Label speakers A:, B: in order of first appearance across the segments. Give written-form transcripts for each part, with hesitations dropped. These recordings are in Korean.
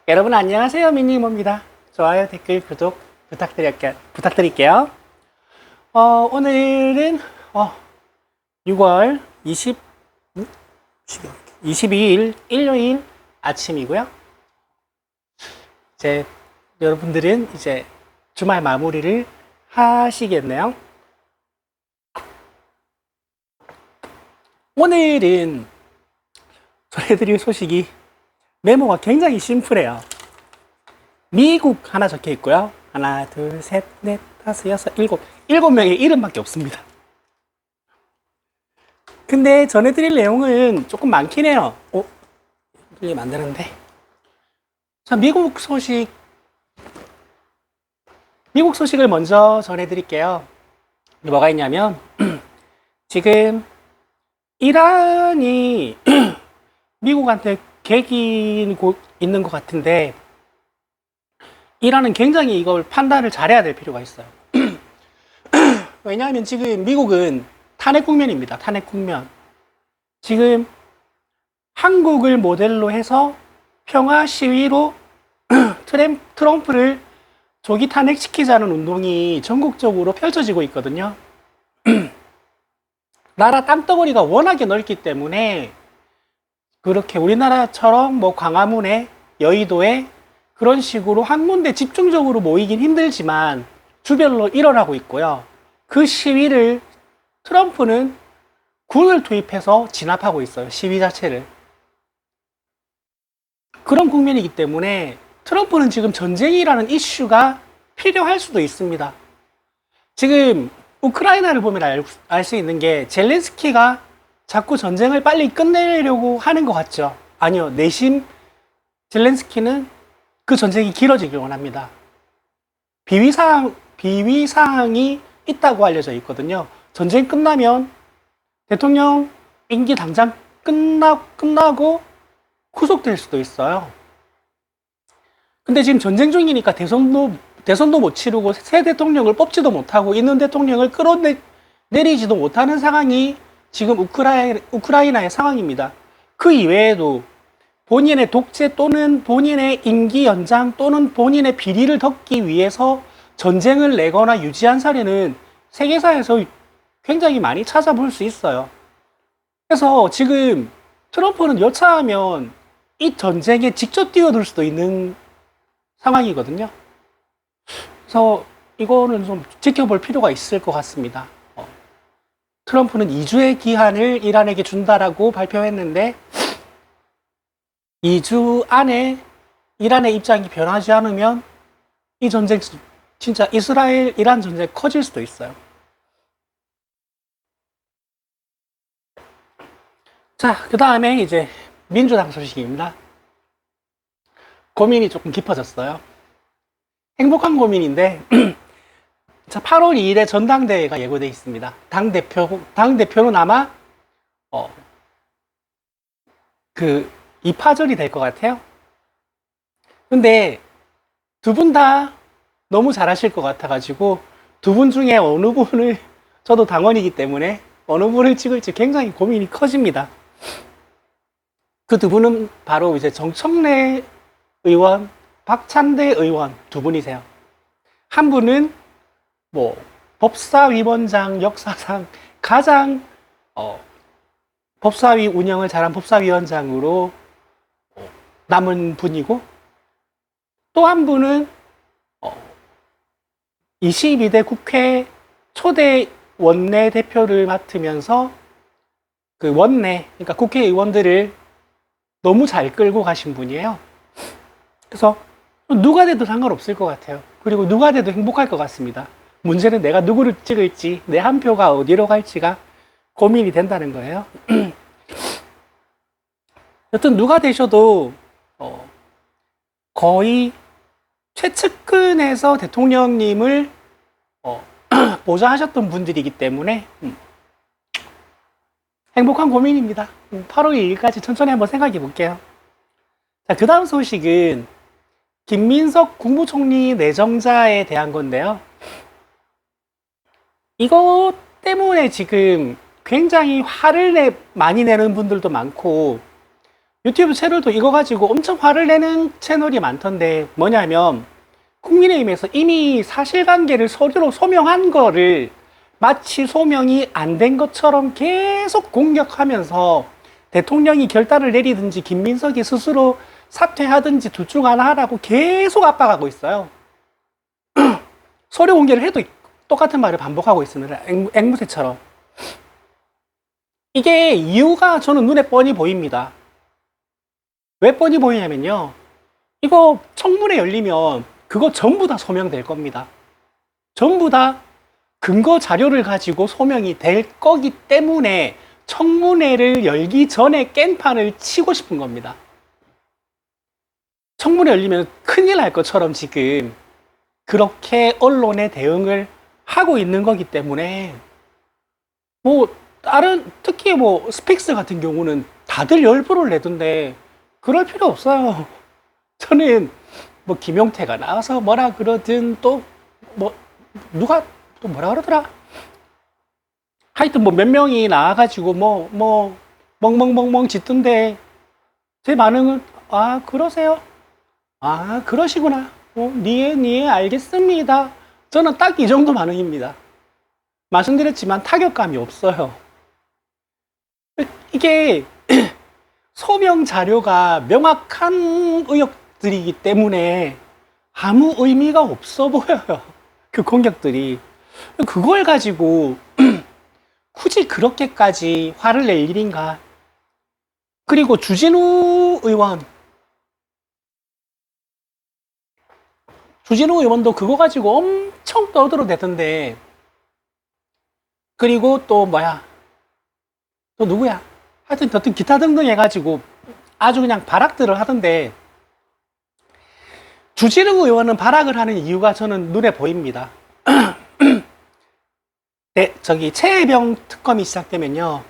A: 여러분 안녕하세요. 미니모입니다. 좋아요, 댓글, 구독 부탁드릴게요. 오늘은 6월 22일 일요일 아침이고요. 이제 여러분들은 이제 주말 마무리를 하시겠네요. 오늘은 전해드릴 소식이 메모가 굉장히 심플해요. 미국 하나 적혀 있고요. 하나, 둘, 셋, 넷, 다섯, 여섯, 일곱 명의 이름밖에 없습니다. 근데 전해드릴 내용은 조금 많긴 해요. 들리면 안 되는데. 자, 미국 소식을 먼저 전해드릴게요. 뭐가 있냐면, 지금 이란이 미국한테 객이 있는 것 같은데, 이란은 굉장히 이걸 판단을 잘해야 될 필요가 있어요. 왜냐하면 지금 미국은 탄핵 국면입니다. 탄핵 국면. 지금 한국을 모델로 해서 평화 시위로 트럼프를 조기 탄핵시키자는 운동이 전국적으로 펼쳐지고 있거든요. 나라 땅덩어리가 워낙에 넓기 때문에 그렇게 우리나라처럼 뭐 광화문에, 여의도에 그런 식으로 한 군데 집중적으로 모이긴 힘들지만 주별로 일어나고 있고요. 그 시위를 트럼프는 군을 투입해서 진압하고 있어요. 시위 자체를. 그런 국면이기 때문에 트럼프는 지금 전쟁이라는 이슈가 필요할 수도 있습니다. 지금 우크라이나를 보면 알 수 있는 게 젤렌스키가 자꾸 전쟁을 빨리 끝내려고 하는 것 같죠. 아니요, 내심 젤렌스키는 그 전쟁이 길어지길 원합니다. 비위사항이 있다고 알려져 있거든요. 전쟁 끝나면 대통령 임기 당장 끝나고 구속될 수도 있어요. 근데 지금 전쟁 중이니까 대선도 못 치르고 새 대통령을 뽑지도 못하고 있는 대통령을 끌어내리지도 못하는 상황이 지금 우크라이나의 상황입니다. 그 이외에도 본인의 독재 또는 본인의 임기 연장 또는 본인의 비리를 덮기 위해서 전쟁을 내거나 유지한 사례는 세계사에서 굉장히 많이 찾아볼 수 있어요. 그래서 지금 트럼프는 여차하면 이 전쟁에 직접 뛰어들 수도 있는 상황이거든요. 그래서 이거는 좀 지켜볼 필요가 있을 것 같습니다. 트럼프는 2주의 기한을 이란에게 준다라고 발표했는데 2주 안에 이란의 입장이 변하지 않으면 이 전쟁 진짜 이스라엘-이란 전쟁 커질 수도 있어요. 자, 그 다음에 이제 민주당 소식입니다. 고민이 조금 깊어졌어요. 행복한 고민인데 자, 8월 2일에 전당대회가 예고되어 있습니다. 당대표는 아마, 2파전이 될 것 같아요. 근데 두 분 다 너무 잘하실 것 같아가지고 두 분 중에 어느 분을, 저도 당원이기 때문에 어느 분을 찍을지 굉장히 고민이 커집니다. 그 두 분은 바로 이제 정청래 의원, 박찬대 의원 두 분이세요. 한 분은 법사위원장 역사상 가장 법사위 운영을 잘한 법사위원장으로 남은 분이고, 또 한 분은 22대 국회 초대 원내대표를 맡으면서 그 그러니까 국회의원들을 너무 잘 끌고 가신 분이에요. 그래서 누가 돼도 상관없을 것 같아요. 그리고 누가 돼도 행복할 것 같습니다. 문제는 내가 누구를 찍을지, 내 한 표가 어디로 갈지가 고민이 된다는 거예요. 여튼 누가 되셔도 거의 최측근에서 대통령님을 보좌하셨던 분들이기 때문에 행복한 고민입니다. 8월 2일까지 천천히 한번 생각해 볼게요. 자, 그 다음 소식은 김민석 국무총리 내정자에 대한 건데요. 이것 때문에 지금 굉장히 화를 많이 내는 분들도 많고, 유튜브 채널도 이거 가지고 엄청 화를 내는 채널이 많던데, 뭐냐면 국민의힘에서 이미 사실관계를 서류로 소명한 거를 마치 소명이 안 된 것처럼 계속 공격하면서 대통령이 결단을 내리든지 김민석이 스스로 사퇴하든지 둘 중 하나 하라고 계속 압박하고 있어요. 서류 공개를 해도 똑같은 말을 반복하고 있습니다. 앵무새처럼. 이게 이유가 저는 눈에 뻔히 보입니다. 왜 뻔히 보이냐면요. 이거 청문회 열리면 그거 전부 다 소명될 겁니다. 전부 다 근거 자료를 가지고 소명이 될 거기 때문에 청문회를 열기 전에 깽판을 치고 싶은 겁니다. 청문회 열리면 큰일 날 것처럼 지금 그렇게 언론의 대응을 하고 있는 거기 때문에, 뭐 다른 특히 뭐 스픽스 같은 경우는 다들 열불을 내던데 그럴 필요 없어요. 저는 뭐 김용태가 나와서 뭐라 그러든 또 뭐 누가 또 뭐라 그러더라, 하여튼 뭐 몇 명이 나와가지고 뭐 멍멍멍멍 짖던데 제 반응은 아 그러세요? 아 그러시구나. 네 알겠습니다. 저는 딱 이 정도 반응입니다. 말씀드렸지만 타격감이 없어요. 이게 소명 자료가 명확한 의혹들이기 때문에 아무 의미가 없어 보여요. 그 공격들이. 그걸 가지고 굳이 그렇게까지 화를 낼 일인가. 그리고 주진우 의원도 그거 가지고 엄청 떠들어대던데. 그리고 또 뭐야, 또 누구야, 하여튼 기타 등등 해가지고 아주 그냥 발악들을 하던데, 주진우 의원은 발악을 하는 이유가 저는 눈에 보입니다. 네, 최혜병 특검이 시작되면요,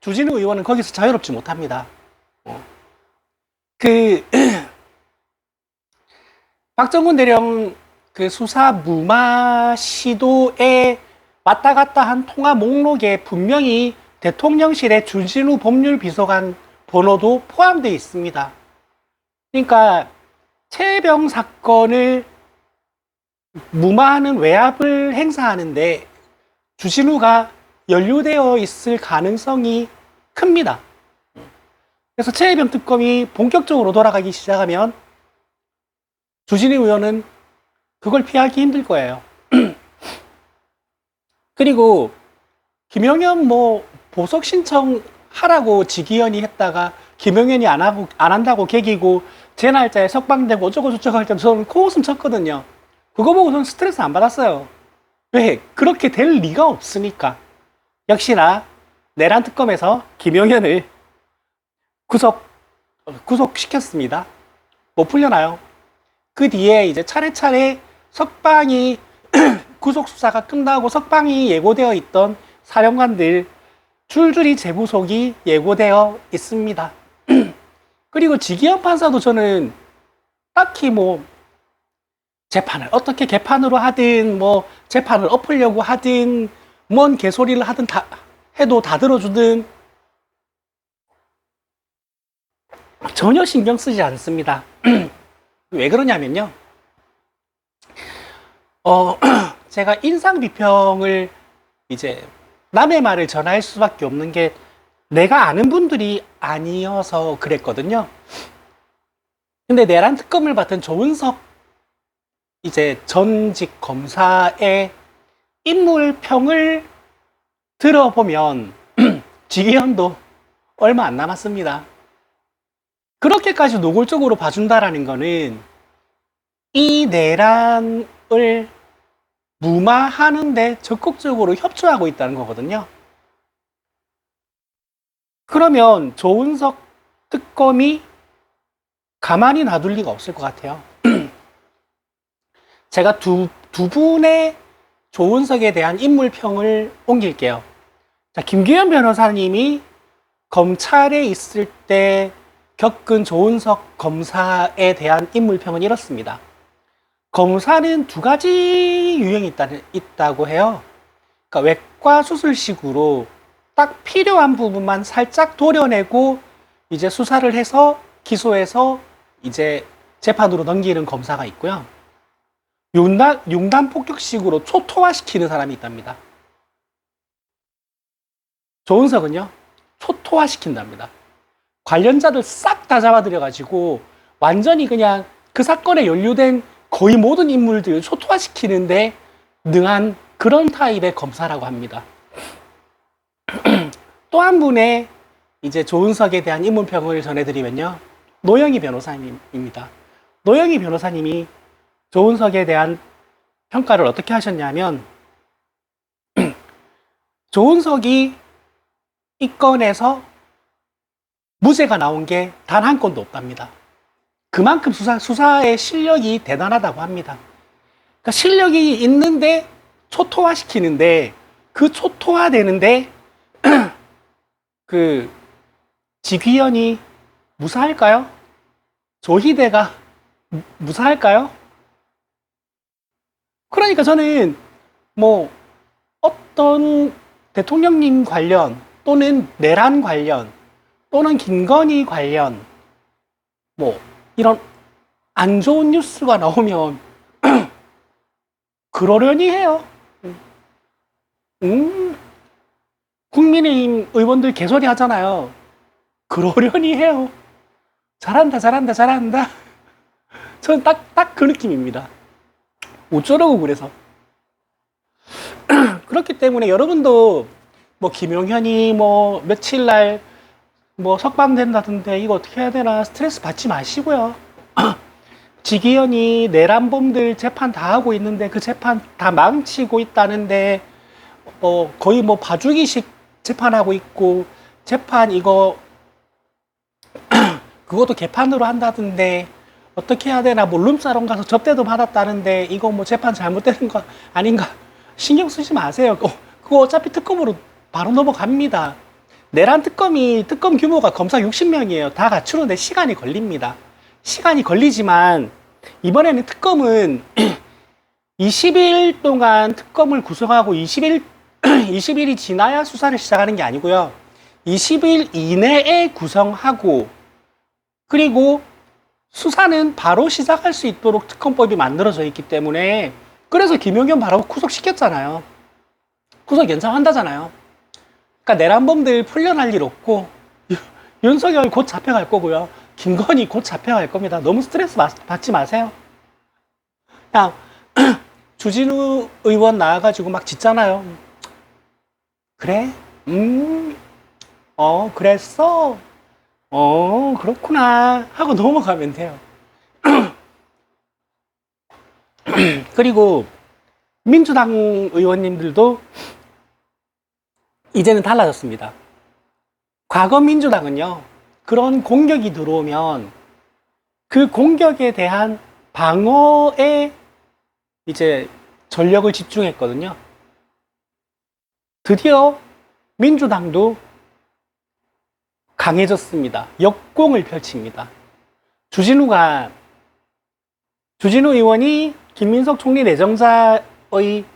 A: 주진우 의원은 거기서 자유롭지 못합니다. 박정훈 대령 그 수사 무마 시도에 왔다 갔다 한 통화 목록에 분명히 대통령실의 주진우 법률 비서관 번호도 포함되어 있습니다. 그러니까 최혜병 사건을 무마하는 외압을 행사하는데 주진우가 연루되어 있을 가능성이 큽니다. 그래서 최혜병 특검이 본격적으로 돌아가기 시작하면 주진우 의원은 그걸 피하기 힘들 거예요. 그리고 김영현 뭐 보석 신청하라고 지기현이 했다가 김영현이 안 한다고 개기고 제 날짜에 석방되고 어쩌고저쩌고 할 때 저는 코웃음 쳤거든요. 그거 보고 저는 스트레스 안 받았어요. 왜? 그렇게 될 리가 없으니까. 역시나 내란 특검에서 김영현을 구속시켰습니다. 못 풀려나요? 그 뒤에 이제 차례차례 석방이 구속수사가 끝나고 석방이 예고되어 있던 사령관들 줄줄이 재구속이 예고되어 있습니다. 그리고 지기현 판사도 저는 딱히 뭐 재판을 어떻게 개판으로 하든 뭐 재판을 엎으려고 하든 뭔 개소리를 하든 해도 다 들어주든 전혀 신경 쓰지 않습니다. 왜 그러냐면요, 제가 인상 비평을 이제 남의 말을 전할 수밖에 없는 게 내가 아는 분들이 아니어서 그랬거든요. 근데 내란 특검을 맡은 조은석 이제 전직 검사의 인물평을 들어보면 지기현도 얼마 안 남았습니다. 그렇게까지 노골적으로 봐준다라는 거는 이 내란을 무마하는데 적극적으로 협조하고 있다는 거거든요. 그러면 조은석 특검이 가만히 놔둘 리가 없을 것 같아요. 제가 두 분의 조은석에 대한 인물평을 옮길게요. 자, 김규현 변호사님이 검찰에 있을 때 겪은 조은석 검사에 대한 인물평은 이렇습니다. 검사는 두 가지 유형이 있다고 해요. 그러니까 외과 수술식으로 딱 필요한 부분만 살짝 도려내고 이제 수사를 해서 기소해서 이제 재판으로 넘기는 검사가 있고요. 융단 폭격식으로 초토화시키는 사람이 있답니다. 조은석은요, 초토화시킨답니다. 관련자들 싹 다 잡아들여가지고 완전히 그냥 그 사건에 연루된 거의 모든 인물들을 초토화시키는데 능한 그런 타입의 검사라고 합니다. 또 한 분의 이제 조은석에 대한 인문평을 전해드리면요. 노영희 변호사님입니다. 노영희 변호사님이 조은석에 대한 평가를 어떻게 하셨냐면, 조은석이 이 건에서 무죄가 나온 게 단 한 건도 없답니다. 그만큼 수사의 실력이 대단하다고 합니다. 그러니까 실력이 있는데 초토화시키는데, 그 초토화되는데 그 지귀현이 무사할까요? 조희대가 무사할까요? 그러니까 저는 뭐 어떤 대통령님 관련 또는 내란 관련 또는 김건희 관련 뭐 이런 안 좋은 뉴스가 나오면 그러려니 해요. 국민의힘 의원들 개소리 하잖아요. 그러려니 해요. 잘한다, 잘한다, 잘한다. 저는 딱 그 느낌입니다. 어쩌라고 그래서. 그렇기 때문에 여러분도 뭐 김용현이 뭐 며칠 날 뭐 석방된다던데 이거 어떻게 해야 되나 스트레스 받지 마시고요. 지기현이 내란범들 재판 다 하고 있는데 그 재판 다 망치고 있다는데 거의 뭐 봐주기식 재판하고 있고 재판 이거 그것도 개판으로 한다던데 어떻게 해야 되나 뭐 룸사롱 가서 접대도 받았다는데 이거 뭐 재판 잘못되는 거 아닌가 신경 쓰지 마세요. 그거 어차피 특검으로 바로 넘어갑니다. 내란 특검 규모가 검사 60명이에요. 다 갖추는데 시간이 걸립니다. 시간이 걸리지만 이번에는 특검은 20일 동안 특검을 구성하고 20일이 지나야 수사를 시작하는 게 아니고요. 20일 이내에 구성하고 그리고 수사는 바로 시작할 수 있도록 특검법이 만들어져 있기 때문에 그래서 김용현 바로 구속시켰잖아요. 구속 연장한다잖아요. 그러니까 내란범들 풀려날 일 없고 윤석열 곧 잡혀갈 거고요. 김건희 곧 잡혀갈 겁니다. 너무 스트레스 받지 마세요. 그냥 주진우 의원 나와가지고 막 짖잖아요. 그래? 그랬어? 그렇구나 하고 넘어가면 돼요. 그리고 민주당 의원님들도 이제는 달라졌습니다. 과거 민주당은요, 그런 공격이 들어오면 그 공격에 대한 방어에 이제 전력을 집중했거든요. 드디어 민주당도 강해졌습니다. 역공을 펼칩니다. 주진우 의원이 김민석 총리 내정자의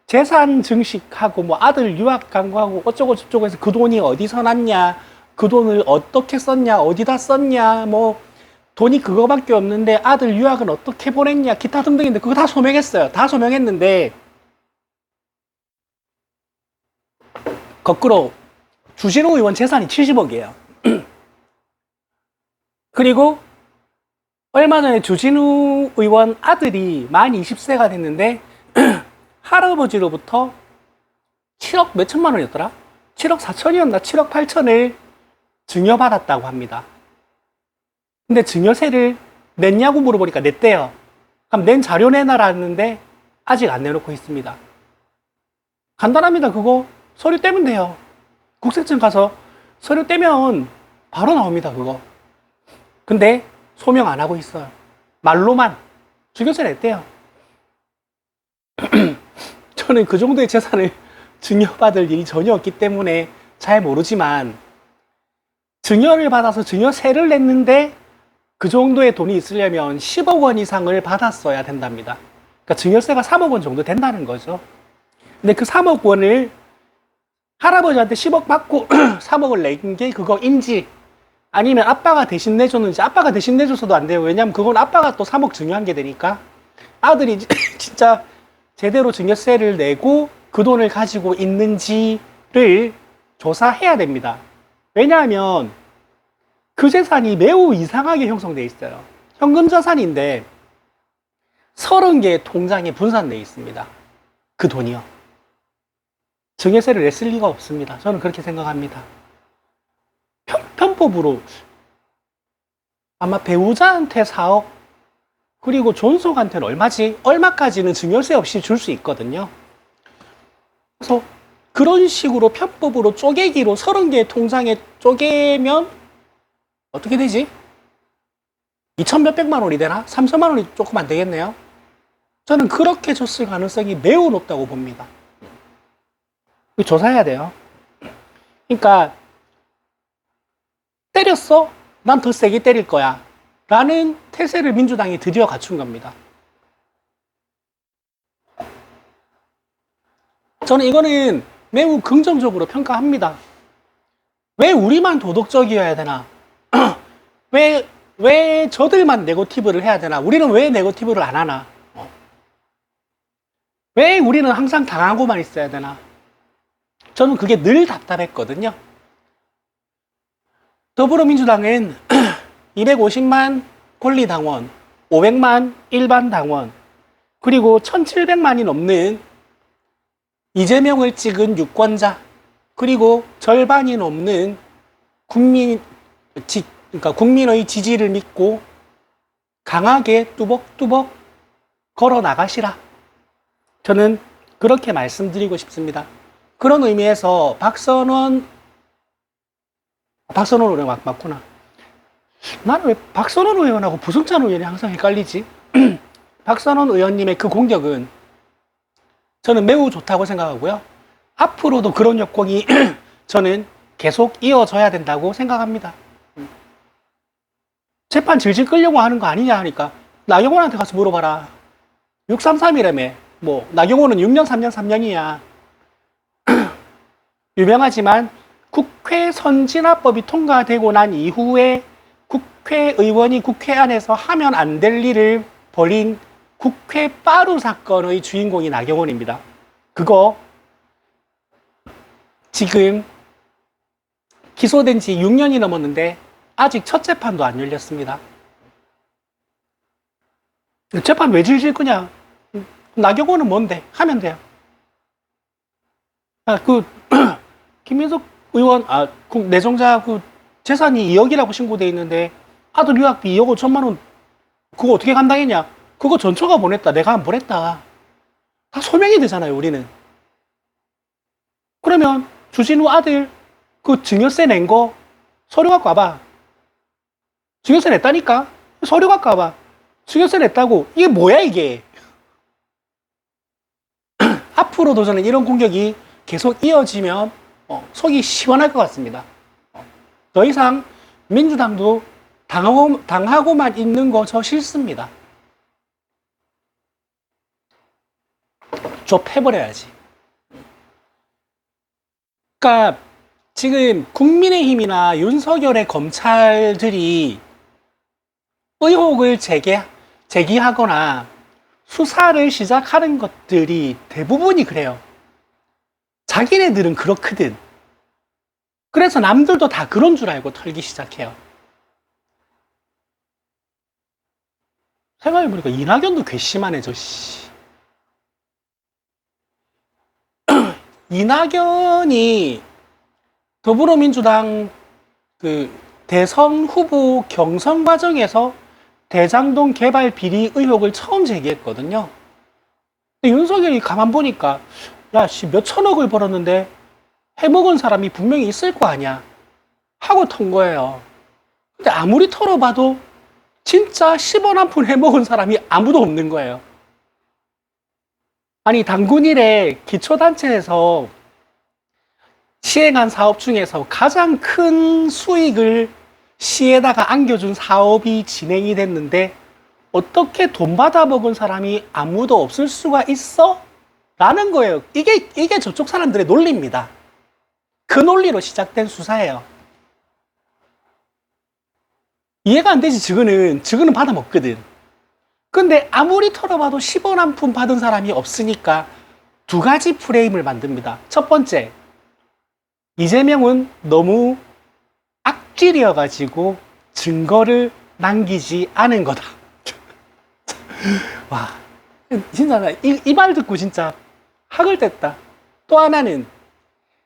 A: 재산 증식하고 뭐 아들 유학 간거하고 어쩌고 저쩌고 해서 그 돈이 어디서 났냐, 그 돈을 어떻게 썼냐, 어디다 썼냐, 뭐 돈이 그거밖에 없는데 아들 유학은 어떻게 보냈냐, 기타 등등인데 그거 다 소명했어요. 다 소명했는데 거꾸로 주진우 의원 재산이 70억이에요. 그리고 얼마 전에 주진우 의원 아들이 만 20세가 됐는데 할아버지로부터 7억 몇천만 원이었더라? 7억 4천이었나? 7억 8천을 증여받았다고 합니다. 근데 증여세를 냈냐고 물어보니까 냈대요. 그럼 낸 자료 내놔라는데 아직 안 내놓고 있습니다. 간단합니다. 그거 서류 떼면 돼요. 국세청 가서 서류 떼면 바로 나옵니다. 그거. 근데 소명 안 하고 있어요. 말로만 증여세 냈대요. 저는 그 정도의 재산을 증여받을 일이 전혀 없기 때문에 잘 모르지만 증여를 받아서 증여세를 냈는데 그 정도의 돈이 있으려면 10억 원 이상을 받았어야 된답니다. 그러니까 증여세가 3억 원 정도 된다는 거죠. 근데 그 3억 원을 할아버지한테 10억 받고 3억을 낸 게 그거인지 아니면 아빠가 대신 내줬는지. 아빠가 대신 내줘서도 안 돼요. 왜냐면 그건 아빠가 또 3억 증여한 게 되니까. 아들이 진짜 제대로 증여세를 내고 그 돈을 가지고 있는지를 조사해야 됩니다. 왜냐하면 그 재산이 매우 이상하게 형성되어 있어요. 현금 자산인데 30개의 통장에 분산되어 있습니다. 그 돈이요. 증여세를 냈을 리가 없습니다. 저는 그렇게 생각합니다. 편법으로 아마 배우자한테 4억, 그리고 존속한테는 얼마지? 얼마까지는 증여세 없이 줄 수 있거든요. 그래서 그런 식으로 편법으로 쪼개기로 30개의 통장에 쪼개면 어떻게 되지? 2천 몇백만 원이 되나? 3천만 원이 조금 안 되겠네요. 저는 그렇게 줬을 가능성이 매우 높다고 봅니다. 조사해야 돼요. 그러니까 때렸어? 난 더 세게 때릴 거야 라는 태세를 민주당이 드디어 갖춘 겁니다. 저는 이거는 매우 긍정적으로 평가합니다. 왜 우리만 도덕적이어야 되나? 왜 저들만 네거티브를 해야 되나? 우리는 왜 네거티브를 안 하나? 왜 우리는 항상 당하고만 있어야 되나? 저는 그게 늘 답답했거든요. 더불어민주당은 250만 권리당원, 500만 일반 당원, 그리고 1700만이 넘는 이재명을 찍은 유권자, 그리고 절반이 넘는 그러니까 국민의 지지를 믿고 강하게 뚜벅뚜벅 걸어 나가시라. 저는 그렇게 말씀드리고 싶습니다. 그런 의미에서 박선원 의원 맞구나. 나는 왜 박선원 의원하고 부승찬 의원이 항상 헷갈리지? 박선원 의원님의 그 공격은 저는 매우 좋다고 생각하고요. 앞으로도 그런 역공이 저는 계속 이어져야 된다고 생각합니다. 재판 질질 끌려고 하는 거 아니냐 하니까 나경원한테 가서 물어봐라. 633이라며. 뭐 나경원은 6년 3년 3년이야. 유명하지만 국회 선진화법이 통과되고 난 이후에 국회의원이 국회 안에서 하면 안 될 일을 벌인 국회 빠루 사건의 주인공이 나경원입니다. 그거 지금 기소된 지 6년이 넘었는데 아직 첫 재판도 안 열렸습니다. 재판 왜 질질 끄냐? 나경원은 뭔데? 하면 돼요. 김민석 의원, 내정자 재산이 2억이라고 신고돼 있는데 아들 유학비 2억 5천만 원 그거 어떻게 감당했냐? 그거 전처가 보냈다. 내가 안 보냈다. 다 소명이 되잖아요, 우리는. 그러면 주진우 아들 그 증여세 낸 거 서류 갖고 와봐. 증여세 냈다니까? 서류 갖고 와봐. 증여세 냈다고. 이게 뭐야, 이게? 앞으로도 저는 이런 공격이 계속 이어지면 속이 시원할 것 같습니다. 더 이상 민주당도 당하고만 있는 거 저 싫습니다. 좁혀버려야지. 그러니까 지금 국민의힘이나 윤석열의 검찰들이 의혹을 제기하거나 수사를 시작하는 것들이 대부분이 그래요. 자기네들은 그렇거든. 그래서 남들도 다 그런 줄 알고 털기 시작해요. 생각해보니까 이낙연도 괘씸하네, 저 씨. 이낙연이 더불어민주당 대선 후보 경선 과정에서 대장동 개발 비리 의혹을 처음 제기했거든요. 근데 윤석열이 가만 보니까 야, 씨, 몇 천억을 벌었는데 해먹은 사람이 분명히 있을 거 아니야 하고 턴 거예요. 근데 아무리 털어봐도 진짜 10원 한 푼 해먹은 사람이 아무도 없는 거예요. 아니, 당군 일에 기초단체에서 시행한 사업 중에서 가장 큰 수익을 시에다가 안겨준 사업이 진행이 됐는데 어떻게 돈 받아 먹은 사람이 아무도 없을 수가 있어? 라는 거예요. 이게 저쪽 사람들의 논리입니다. 그 논리로 시작된 수사예요. 이해가 안 되지. 저거는 받아먹거든. 근데 아무리 털어봐도 10원 한 푼 받은 사람이 없으니까 두 가지 프레임을 만듭니다. 첫 번째, 이재명은 너무 악질이어가지고 증거를 남기지 않은 거다. 와, 진짜 이 말 듣고 진짜 학을 뗐다. 또 하나는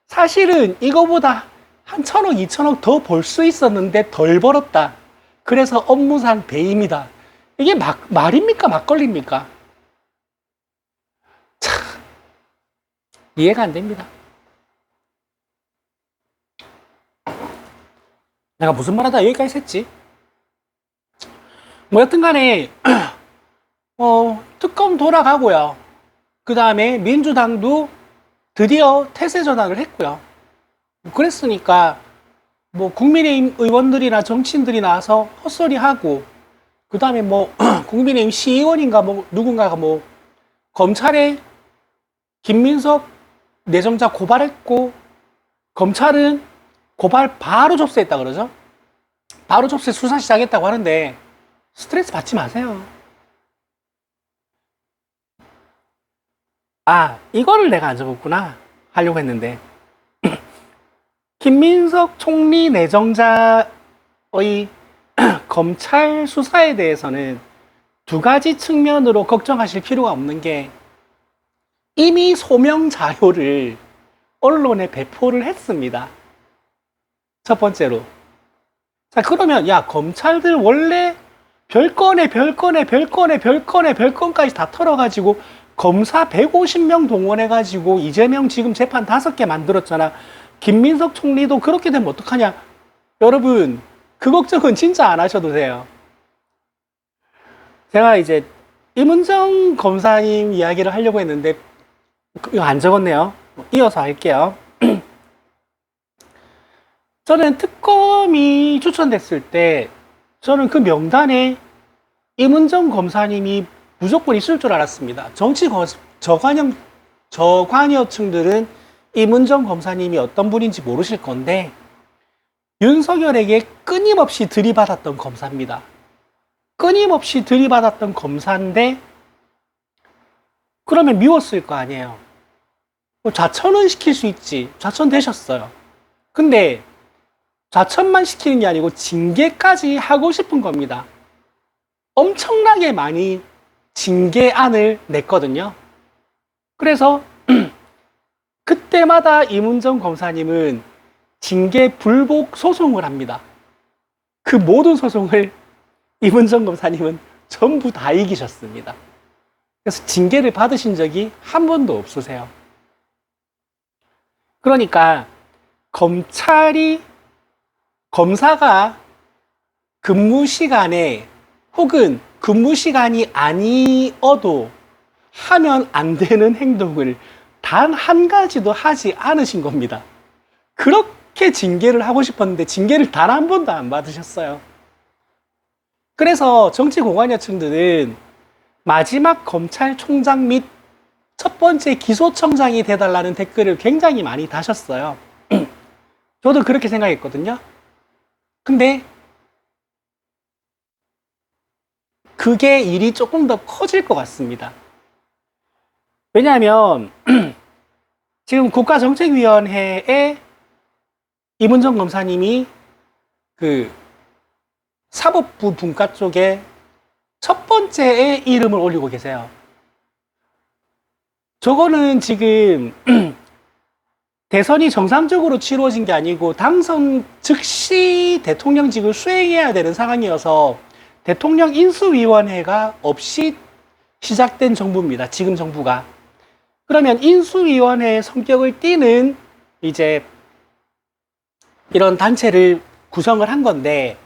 A: 사실은 이거보다 한 1,000억, 2,000억 더 벌 수 있었는데 덜 벌었다. 그래서 업무상 배임이다. 이게 말입니까? 막걸리입니까? 참, 이해가 안 됩니다. 내가 무슨 말 하다 여기까지 했지? 뭐 여튼 간에, 특검 돌아가고요. 그 다음에 민주당도 드디어 태세 전환을 했고요. 그랬으니까, 뭐 국민의힘 의원들이나 정치인들이 나와서 헛소리하고, 그 다음에 뭐 국민의힘 시의원인가 뭐 누군가가 뭐 검찰에 김민석 내정자 고발했고 검찰은 고발 바로 접수했다 그러죠. 바로 접수해 수사 시작했다고 하는데 스트레스 받지 마세요. 아, 이거를 내가 안 적었구나 하려고 했는데 김민석 총리 내정자의 검찰 수사에 대해서는 두 가지 측면으로 걱정하실 필요가 없는 게 이미 소명 자료를 언론에 배포를 했습니다. 첫 번째로. 자, 그러면 야, 검찰들 원래 별건까지 다 털어가지고 검사 150명 동원해가지고 이재명 지금 재판 5개 만들었잖아. 김민석 총리도 그렇게 되면 어떡하냐. 여러분, 그 걱정은 진짜 안 하셔도 돼요. 제가 이제 임은정 검사님 이야기를 하려고 했는데 이거 안 적었네요. 이어서 할게요. 저는 특검이 추천됐을 때 저는 그 명단에 임은정 검사님이 무조건 있을 줄 알았습니다. 저관여층들은 임은정 검사님이 어떤 분인지 모르실 건데 윤석열에게 끊임없이 들이받았던 검사입니다. 끊임없이 들이받았던 검사인데 그러면 미웠을 거 아니에요. 좌천은 시킬 수 있지. 좌천 되셨어요. 근데 좌천만 시키는 게 아니고 징계까지 하고 싶은 겁니다. 엄청나게 많이 징계안을 냈거든요. 그래서 그때마다 임은정 검사님은 징계 불복 소송을 합니다. 그 모든 소송을 임은정 검사님은 전부 다 이기셨습니다. 그래서 징계를 받으신 적이 한 번도 없으세요. 그러니까 검사가 근무 시간에 혹은 근무 시간이 아니어도 하면 안 되는 행동을 단 한 가지도 하지 않으신 겁니다. 그렇게 징계를 하고 싶었는데 징계를 단 한 번도 안 받으셨어요. 그래서 정치 고관여층들은 마지막 검찰총장 및 첫 번째 기소청장이 돼달라는 댓글을 굉장히 많이 다셨어요. 저도 그렇게 생각했거든요. 근데 그게 일이 조금 더 커질 것 같습니다. 왜냐하면 지금 국가정책위원회에 임은정 검사님이 그 사법부 분과 쪽에 첫 번째에 이름을 올리고 계세요. 저거는 지금 대선이 정상적으로 치루어진 게 아니고 당선 즉시 대통령직을 수행해야 되는 상황이어서 대통령 인수위원회가 없이 시작된 정부입니다. 지금 정부가. 그러면 인수위원회의 성격을 띠는 이제 이런 단체를 구성을 한 건데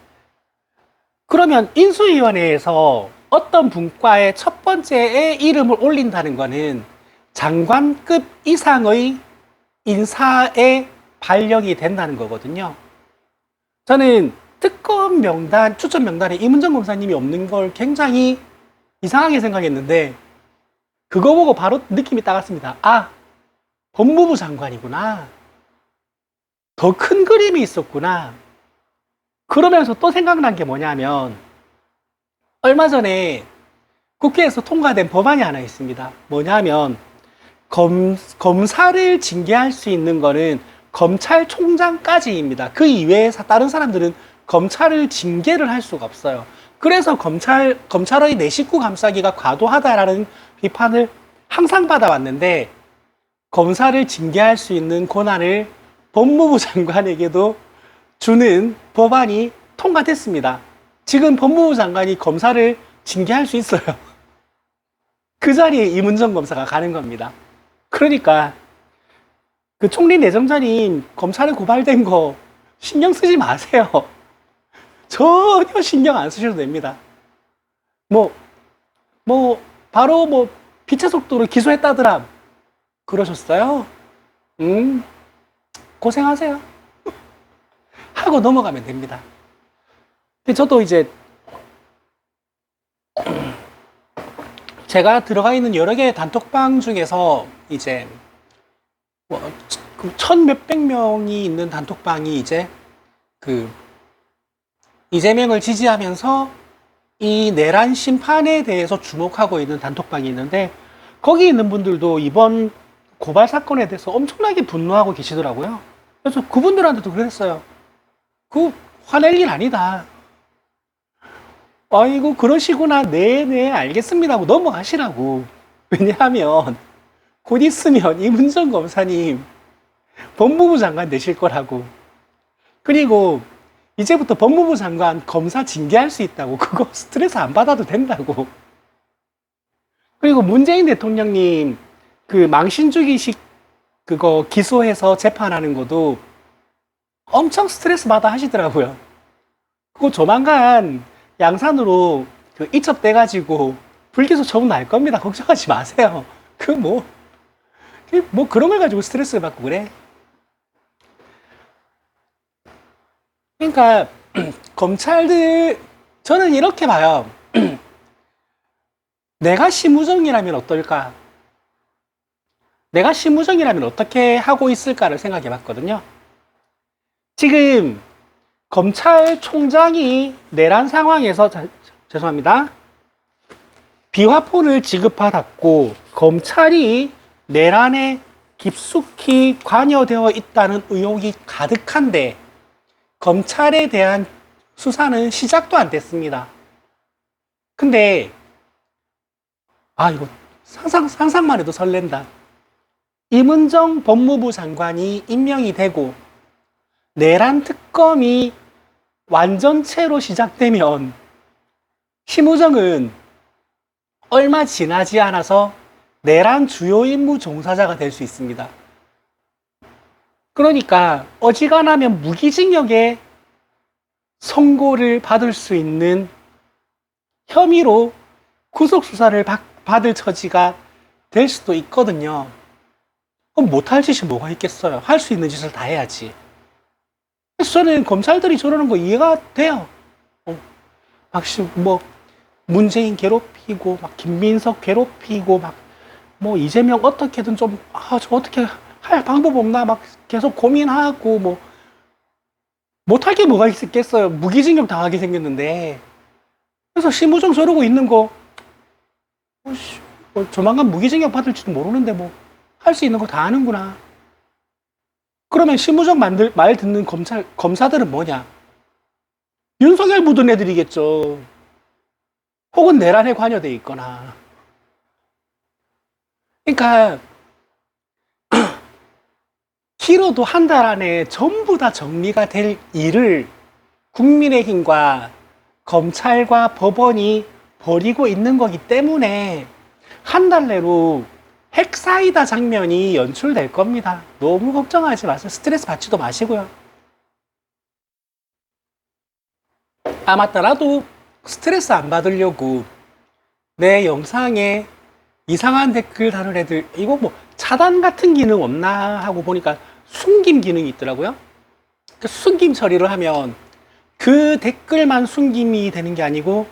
A: 그러면 인수위원회에서 어떤 분과의 첫 번째에 이름을 올린다는 거는 장관급 이상의 인사에 발령이 된다는 거거든요. 저는 특검 명단, 추천 명단에 임은정 검사님이 없는 걸 굉장히 이상하게 생각했는데 그거 보고 바로 느낌이 딱 왔습니다. 아, 법무부 장관이구나. 더 큰 그림이 있었구나. 그러면서 또 생각난 게 뭐냐면 얼마 전에 국회에서 통과된 법안이 하나 있습니다. 뭐냐면 검사를 징계할 수 있는 거는 검찰총장까지입니다. 그 이외에 다른 사람들은 검찰을 징계를 할 수가 없어요. 그래서 검찰의 내 식구 감싸기가 과도하다라는 비판을 항상 받아왔는데 검사를 징계할 수 있는 권한을 법무부 장관에게도 주는 법안이 통과됐습니다. 지금 법무부 장관이 검사를 징계할 수 있어요. 그 자리에 이문정 검사가 가는 겁니다. 그러니까 그 총리 내정자님 검찰에 고발된 거 신경 쓰지 마세요. 전혀 신경 안 쓰셔도 됩니다. 바로 빛의 속도로 기소했다더라. 그러셨어요? 고생하세요. 하고 넘어가면 됩니다. 근데 저도 이제 제가 들어가 있는 여러 개의 단톡방 중에서 이제 천 몇백 명이 있는 단톡방이 이제 이재명을 지지하면서 이 내란 심판에 대해서 주목하고 있는 단톡방이 있는데 거기 있는 분들도 이번 고발 사건에 대해서 엄청나게 분노하고 계시더라고요. 그래서 그분들한테도 그랬어요. 그 화낼 일 아니다. 아이고 그러시구나. 네네 알겠습니다 하고 넘어가시라고. 왜냐하면 곧 있으면 이문정 검사님 법무부 장관 되실 거라고. 그리고 이제부터 법무부 장관 검사 징계할 수 있다고. 그거 스트레스 안 받아도 된다고. 그리고 문재인 대통령님 그 망신주기식 그거 기소해서 재판하는 것도 엄청 스트레스 받아 하시더라고요. 그거 조만간 양산으로 이첩돼가지고 불기소 처분 날 겁니다. 걱정하지 마세요. 그런 걸 가지고 스트레스를 받고 그래. 그러니까 검찰들 저는 이렇게 봐요. 내가 심우정이라면 어떨까? 내가 심우정이라면 어떻게 하고 있을까를 생각해 봤거든요. 지금 검찰총장이 내란 상황에서 죄송합니다. 비화폰을 지급받았고 검찰이 내란에 깊숙이 관여되어 있다는 의혹이 가득한데 검찰에 대한 수사는 시작도 안 됐습니다. 근데 이거 상상만 해도 설렌다. 이문정 법무부 장관이 임명이 되고 내란 특검이 완전체로 시작되면 심우정은 얼마 지나지 않아서 내란 주요 임무 종사자가 될 수 있습니다. 그러니까 어지간하면 무기징역에 선고를 받을 수 있는 혐의로 구속수사를 받을 처지가 될 수도 있거든요. 그럼 못할 짓이 뭐가 있겠어요? 할 수 있는 짓을 다 해야지. 그래서 저는 검찰들이 저러는 거 이해가 돼요. 문재인 괴롭히고, 김민석 괴롭히고, 이재명 어떻게든 저 어떻게 할 방법 없나, 계속 고민하고, 못할 게 뭐가 있겠어요. 무기징역 당하게 생겼는데. 그래서 심우정 저러고 있는 거, 조만간 무기징역 받을지도 모르는데, 할 수 있는 거 다 하는구나. 그러면 심우정 말 듣는 검사들은 뭐냐? 윤석열 묻은 애들이겠죠. 혹은 내란에 관여돼 있거나. 그러니까 길어도 한 달 안에 전부 다 정리가 될 일을 국민의힘과 검찰과 법원이 벌이고 있는 거기 때문에 한 달 내로 핵사이다 장면이 연출될 겁니다. 너무 걱정하지 마세요. 스트레스 받지도 마시고요. 맞다. 나도 스트레스 안 받으려고 내 영상에 이상한 댓글 다는 애들 이거 차단 같은 기능 없나 하고 보니까 숨김 기능이 있더라고요. 숨김 처리를 하면 그 댓글만 숨김이 되는 게 아니고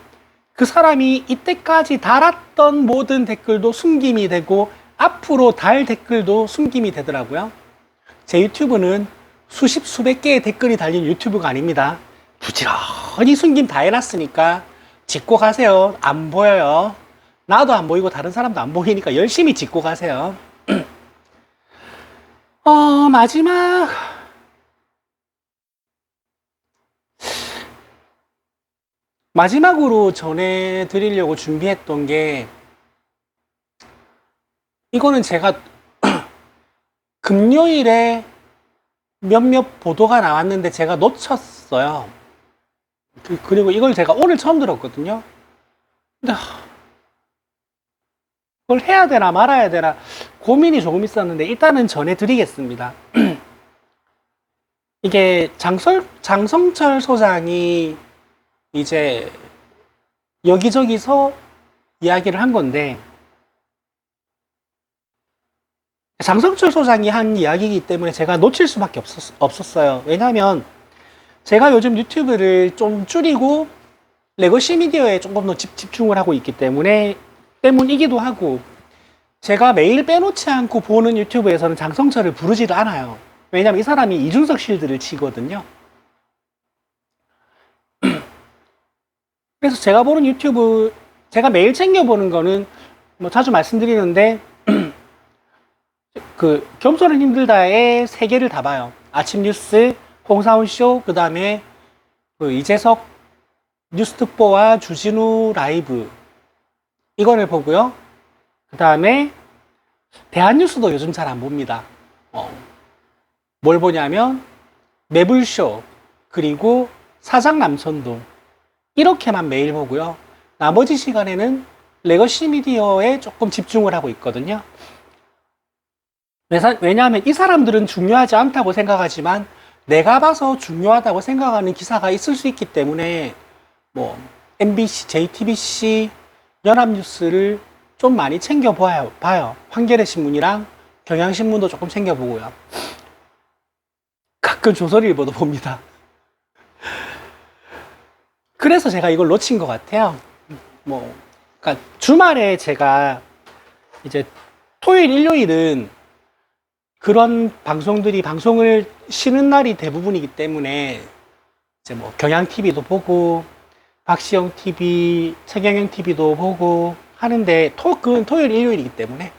A: 그 사람이 이때까지 달았던 모든 댓글도 숨김이 되고 앞으로 달 댓글도 숨김이 되더라고요. 제 유튜브는 수십 수백 개의 댓글이 달린 유튜브가 아닙니다. 부지런히 숨김 다 해놨으니까 짚고 가세요. 안 보여요. 나도 안 보이고 다른 사람도 안 보이니까 열심히 짚고 가세요. 마지막. 마지막으로 전해드리려고 준비했던 게, 이거는 제가 금요일에 몇몇 보도가 나왔는데 제가 놓쳤어요. 그리고 이걸 제가 오늘 처음 들었거든요. 근데 그걸 해야 되나 말아야 되나 고민이 조금 있었는데 일단은 전해드리겠습니다. 이게 장성철 소장이 이제 여기저기서 이야기를 한 건데, 장성철 소장이 한 이야기이기 때문에 제가 놓칠 수밖에 없었어요. 왜냐하면 제가 요즘 유튜브를 좀 줄이고 레거시 미디어에 조금 더 집중을 하고 있기 때문이기도 하고, 제가 매일 빼놓지 않고 보는 유튜브에서는 장성철을 부르지도 않아요. 왜냐하면 이 사람이 이준석 실드를 치거든요. 그래서 제가 보는 유튜브, 제가 매일 챙겨보는 거는 뭐 자주 말씀드리는데 그 겸손은 힘들다의 세 개를 다 봐요. 아침 뉴스, 홍사훈 쇼, 그 다음에 그 이재석 뉴스특보와 주진우 라이브, 이거를 보고요. 그 다음에 대한뉴스도 요즘 잘 안 봅니다. 뭘 보냐면 매불쇼, 그리고 사장 남천동, 이렇게만 매일 보고요. 나머지 시간에는 레거시 미디어에 조금 집중을 하고 있거든요. 왜냐하면 이 사람들은 중요하지 않다고 생각하지만 내가 봐서 중요하다고 생각하는 기사가 있을 수 있기 때문에 뭐 MBC, JTBC, 연합뉴스를 좀 많이 챙겨봐요. 한겨레 신문이랑 경향신문도 조금 챙겨보고요. 가끔 조선일보도 봅니다. 그래서 제가 이걸 놓친 것 같아요. 그러니까 주말에 제가 이제 토요일, 일요일은 그런 방송을 쉬는 날이 대부분이기 때문에 이제 뭐 경향TV도 보고 박시영TV, 최경영TV도 보고 하는데 그건 토요일, 일요일이기 때문에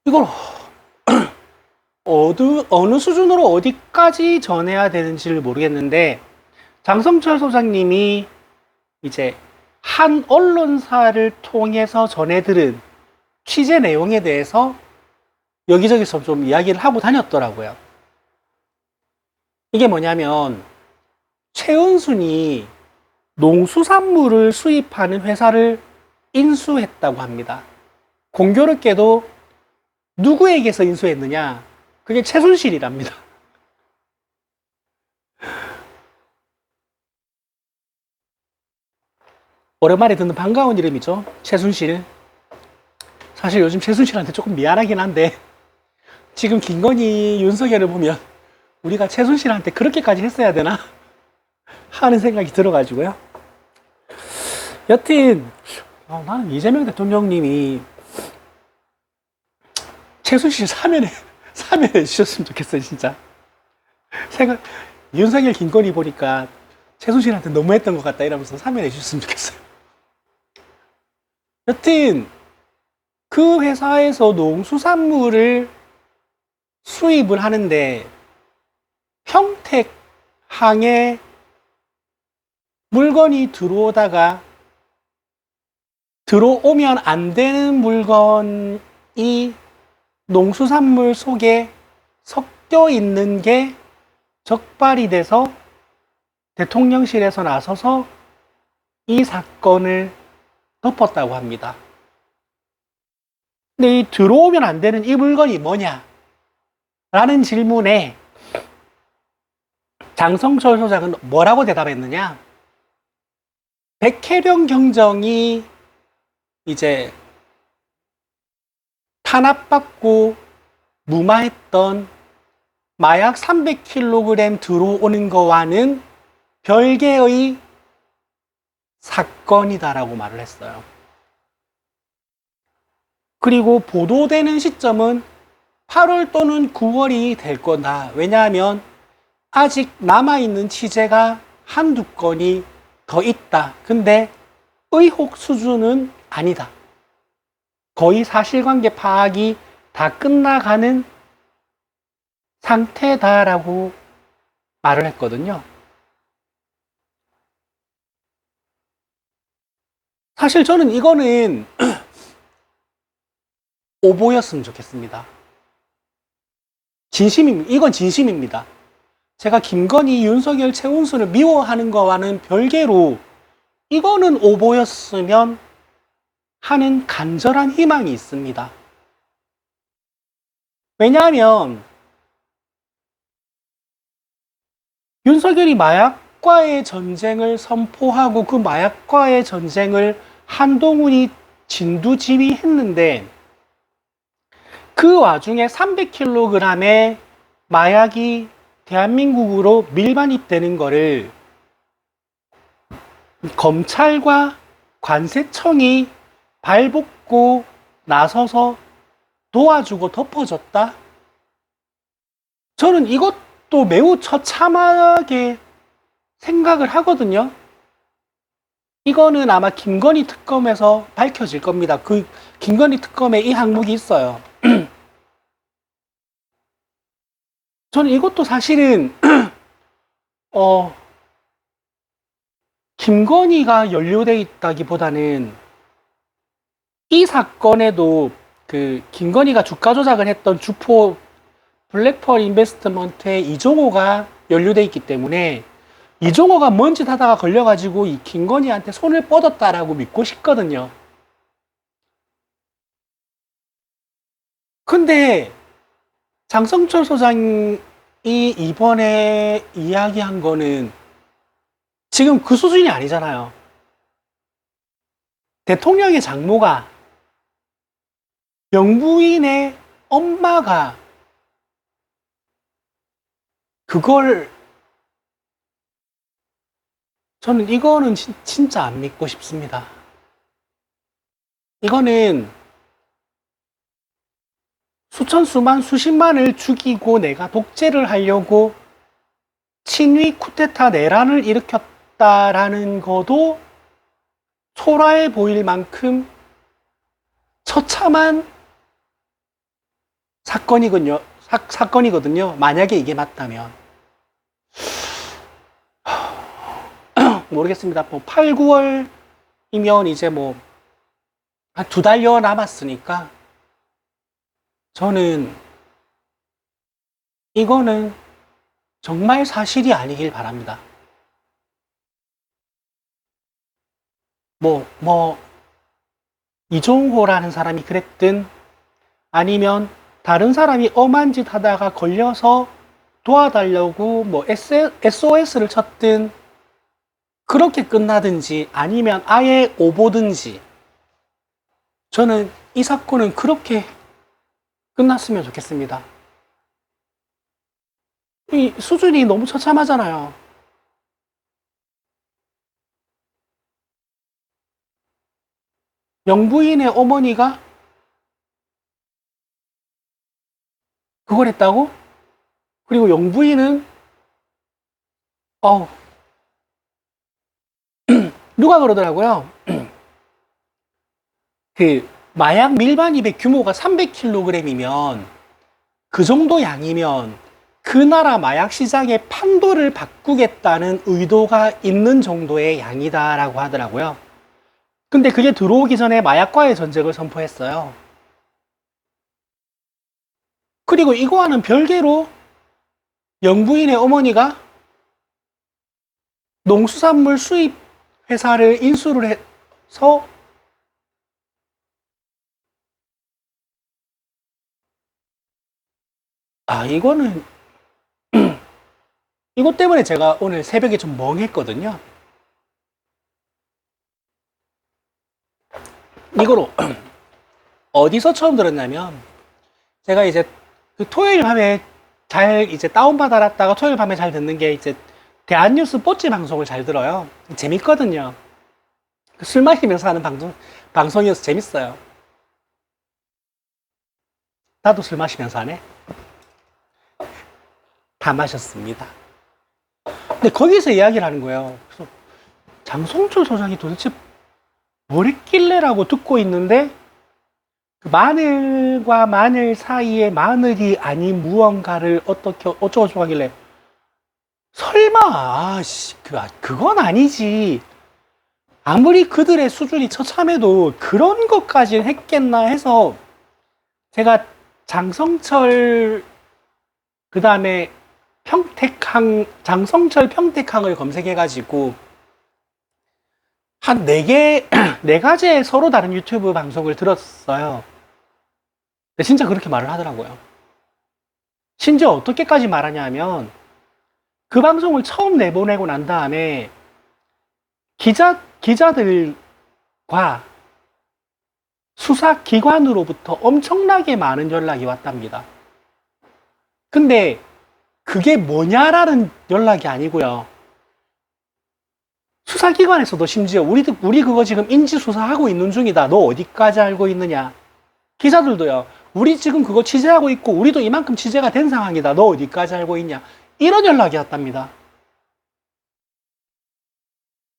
A: 이걸 어느 수준으로 어디까지 전해야 되는지를 모르겠는데, 장성철 소장님이 이제 한 언론사를 통해서 전해들은 취재 내용에 대해서 여기저기서 좀 이야기를 하고 다녔더라고요. 이게 뭐냐면 최은순이 농수산물을 수입하는 회사를 인수했다고 합니다. 공교롭게도 누구에게서 인수했느냐? 그게 최순실이랍니다. 오랜만에 듣는 반가운 이름이죠. 최순실. 사실 요즘 최순실한테 조금 미안하긴 한데, 지금 김건희, 윤석열을 보면 우리가 최순실한테 그렇게까지 했어야 되나 하는 생각이 들어가지고요. 여튼 나는 이재명 대통령님이 최순실 사면해 주셨으면 좋겠어요. 진짜 윤석열, 김건희 보니까 최순실한테 너무했던 것 같다 이러면서 사면해 주셨으면 좋겠어요. 여튼 그 회사에서 농수산물을 수입을 하는데 평택항에 물건이 들어오면 안 되는 물건이 농수산물 속에 섞여 있는 게 적발이 돼서 대통령실에서 나서서 이 사건을 덮었다고 합니다. 근데 이 들어오면 안 되는 이 물건이 뭐냐? 라는 질문에 장성철 소장은 뭐라고 대답했느냐? 백혜령 경정이 이제 탄압받고 무마했던 마약 300kg 들어오는 거와는 별개의 사건이다라고 말을 했어요. 그리고 보도되는 시점은 8월 또는 9월이 될 거다. 왜냐하면 아직 남아있는 취재가 한두 건이 더 있다. 근데 의혹 수준은 아니다. 거의 사실관계 파악이 다 끝나가는 상태다라고 말을 했거든요. 사실 저는 이거는 오보였으면 좋겠습니다. 이건 진심입니다. 제가 김건희, 윤석열, 최은순을 미워하는 거와는 별개로 이거는 오보였으면 하는 간절한 희망이 있습니다. 왜냐하면 윤석열이 마약과의 전쟁을 선포하고 그 마약과의 전쟁을 한동훈이 진두지휘했는데 그 와중에 300kg의 마약이 대한민국으로 밀반입되는 거를 검찰과 관세청이 발벗고 나서서 도와주고 덮어줬다? 저는 이것도 매우 처참하게 생각을 하거든요. 이거는 아마 김건희 특검에서 밝혀질 겁니다. 그 김건희 특검에 이 항목이 있어요. 저는 이것도 사실은 김건희가 연루되어 있다기보다는 이 사건에도 그 김건희가 주가 조작을 했던 주포 블랙펄 인베스트먼트의 이종호가 연루되어 있기 때문에 이종호가 뭔 짓 하다가 걸려가지고 이 김건희한테 손을 뻗었다라고 믿고 싶거든요. 근데 장성철 소장이 이번에 이야기한 거는 지금 그 수준이 아니잖아요. 대통령의 장모가 영부인의 엄마가 그걸 저는 이거는 진짜 안 믿고 싶습니다. 이거는 수천, 수만, 수십만을 죽이고 내가 독재를 하려고 친위 쿠데타 내란을 일으켰다라는 것도 초라해 보일 만큼 처참한 사건이거든요. 만약에 이게 맞다면. 모르겠습니다. 뭐 8, 9월이면 이제 뭐 한 2달여 남았으니까 저는 이거는 정말 사실이 아니길 바랍니다. 이종호라는 사람이 그랬든 아니면 다른 사람이 엄한 짓 하다가 걸려서 도와달라고 뭐 SOS를 쳤든 그렇게 끝나든지 아니면 아예 오보든지 저는 이 사건은 그렇게 끝났으면 좋겠습니다. 이 수준이 너무 처참하잖아요. 영부인의 어머니가 그걸 했다고? 그리고 영부인은 누가 그러더라고요. 그 마약 밀반입의 규모가 300kg이면 그 정도 양이면 그 나라 마약 시장의 판도를 바꾸겠다는 의도가 있는 정도의 양이다라고 하더라고요. 근데 그게 들어오기 전에 마약과의 전쟁을 선포했어요. 그리고 이거와는 별개로 영부인의 어머니가 농수산물 수입 회사를 인수를 해서 이거는 이것 때문에 제가 오늘 새벽에 좀 멍했거든요. 이거로 어디서 처음 들었냐면 제가 이제 그 토요일 밤에 잘 이제 다운받아놨다가 토요일 밤에 잘 듣는 게 이제 대한뉴스 뽀찌 방송을 잘 들어요. 재밌거든요. 술 마시면서 하는 방송이어서 재밌어요. 나도 술 마시면서 하네. 다 마셨습니다. 근데 거기서 이야기를 하는 거예요. 그래서 장성철 소장이 도대체 뭘 했길래라고 듣고 있는데, 그 마늘과 마늘 사이에 마늘이 아닌 무언가를 어떻게 어쩌고저쩌고 하길래, 설마 그건 아니지, 아무리 그들의 수준이 처참해도 그런 것까지 했겠나 해서 제가 장성철 그 다음에 장성철 평택항을 검색해가지고 한 4개, 4가지의 서로 다른 유튜브 방송을 들었어요. 근데 진짜 그렇게 말을 하더라고요. 심지어 어떻게까지 말하냐면, 그 방송을 처음 내보내고 난 다음에 기자들과 수사기관으로부터 엄청나게 많은 연락이 왔답니다. 근데 그게 뭐냐라는 연락이 아니고요. 수사기관에서도 심지어 우리 그거 지금 인지수사하고 있는 중이다. 너 어디까지 알고 있느냐. 기자들도요. 우리 지금 그거 취재하고 있고 우리도 이만큼 취재가 된 상황이다. 너 어디까지 알고 있냐. 이런 연락이 왔답니다.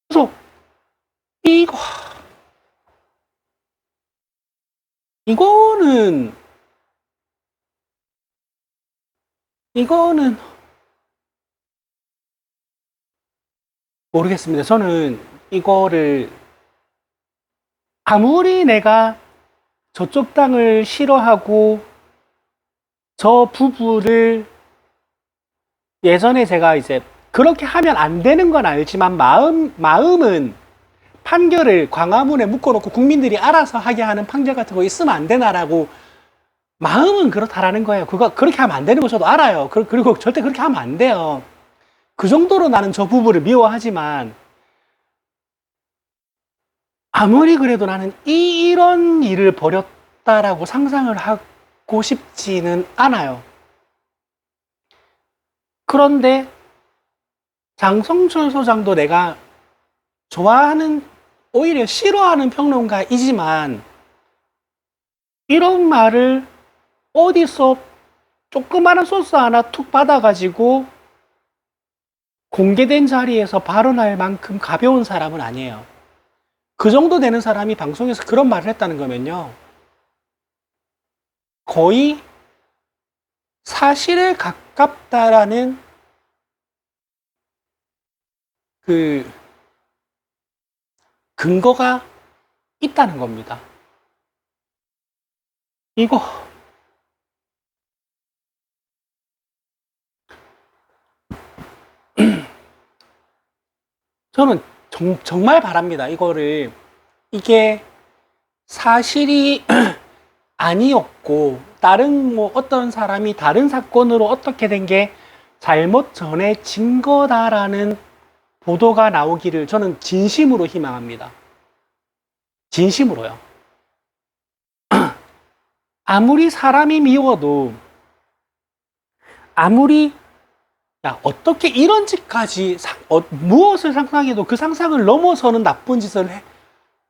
A: 그래서 이거는 모르겠습니다. 저는 이거를 아무리 내가 저쪽 땅을 싫어하고 저 부부를 예전에 제가 이제 그렇게 하면 안 되는 건 알지만 마음은 판결을 광화문에 묶어놓고 국민들이 알아서 하게 하는 판결 같은 거 있으면 안 되나라고 마음은 그렇다라는 거예요. 그거 그렇게 하면 안 되는 거 저도 알아요. 그리고 절대 그렇게 하면 안 돼요. 그 정도로 나는 저 부부를 미워하지만 아무리 그래도 나는 이런 일을 벌였다라고 상상을 하고 싶지는 않아요. 그런데 장성철 소장도 내가 좋아하는, 오히려 싫어하는 평론가이지만 이런 말을 어디서 조그마한 소스 하나 툭 받아가지고 공개된 자리에서 발언할 만큼 가벼운 사람은 아니에요. 그 정도 되는 사람이 방송에서 그런 말을 했다는 거면요, 거의 사실에 가깝다라는 그 근거가 있다는 겁니다. 이거 저는 정말 바랍니다. 이게 사실이 아니었고 다른 어떤 사람이 다른 사건으로 어떻게 된 게 잘못 전해진 거다라는 보도가 나오기를 저는 진심으로 희망합니다. 진심으로요. 아무리 사람이 미워도, 아무리 어떻게 이런 짓까지 무엇을 상상해도 그 상상을 넘어서는 나쁜 짓을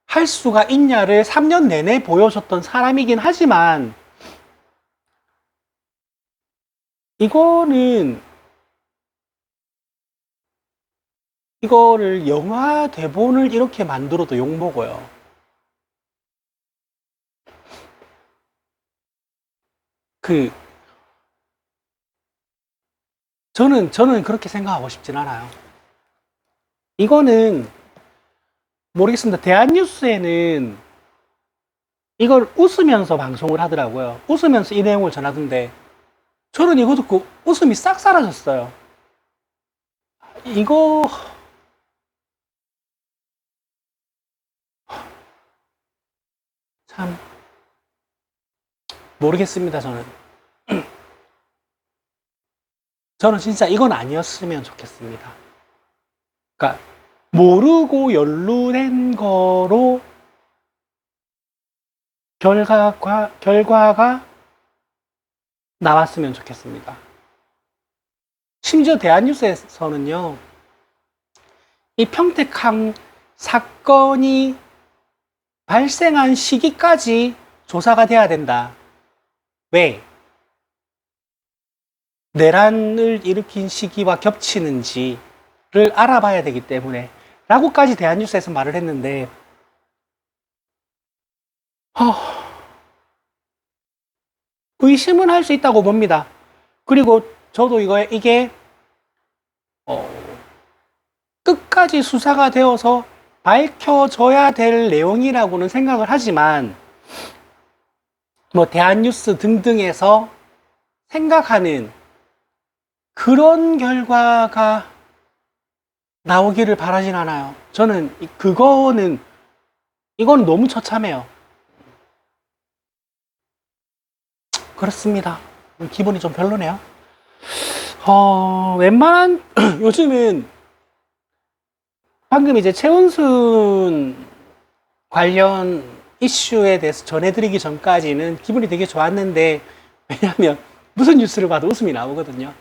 A: 할 수가 있냐를 3년 내내 보여줬던 사람이긴 하지만, 이거를 영화 대본을 이렇게 만들어도 욕먹어요. 저는 그렇게 생각하고 싶진 않아요. 이거는 모르겠습니다. 대한뉴스에는 이걸 웃으면서 방송을 하더라고요. 웃으면서 이 내용을 전하던데 저는 이거 듣고 웃음이 싹 사라졌어요. 이거 참 모르겠습니다. 저는 진짜 이건 아니었으면 좋겠습니다. 그러니까 모르고 연루된 거로 결과가 나왔으면 좋겠습니다. 심지어 대한뉴스에서는요, 이 평택항 사건이 발생한 시기까지 조사가 돼야 된다. 왜? 내란을 일으킨 시기와 겹치는지, 알아봐야 되기 때문에 라고까지 대한뉴스에서 말을 했는데 의심은 할 수 있다고 봅니다. 그리고 저도 이게 끝까지 수사가 되어서 밝혀져야 될 내용이라고는 생각을 하지만 뭐 대한뉴스 등등에서 생각하는 그런 결과가 나오기를 바라진 않아요. 저는 이건 너무 처참해요. 그렇습니다. 기분이 좀 별로네요. 웬만한 요즘은 방금 이제 최은순 관련 이슈에 대해서 전해드리기 전까지는 기분이 되게 좋았는데, 왜냐하면 무슨 뉴스를 봐도 웃음이 나오거든요.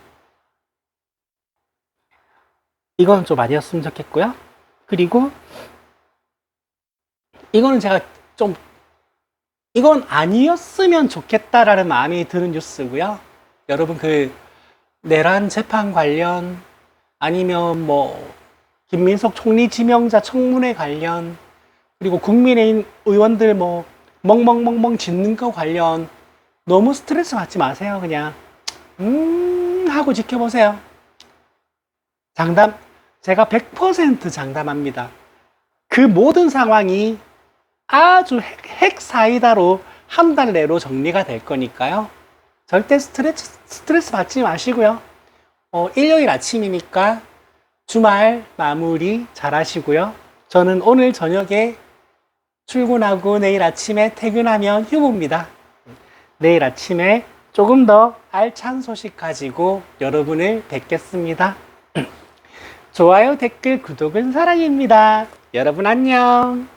A: 이건 좀 아니었으면 좋겠고요. 그리고 이거는 제가 좀 이건 아니었으면 좋겠다라는 마음이 드는 뉴스고요. 여러분 내란 재판 관련 아니면 뭐 김민석 총리 지명자 청문회 관련 그리고 국민의힘 의원들 뭐 멍멍멍멍 짖는 거 관련 너무 스트레스 받지 마세요. 그냥 하고 지켜보세요. 제가 100% 장담합니다. 그 모든 상황이 아주 핵사이다로 한 달 내로 정리가 될 거니까요. 절대 스트레스 받지 마시고요. 일요일 아침이니까 주말 마무리 잘 하시고요. 저는 오늘 저녁에 출근하고 내일 아침에 퇴근하면 휴무입니다. 내일 아침에 조금 더 알찬 소식 가지고 여러분을 뵙겠습니다. 좋아요, 댓글, 구독은 사랑입니다. 여러분 안녕.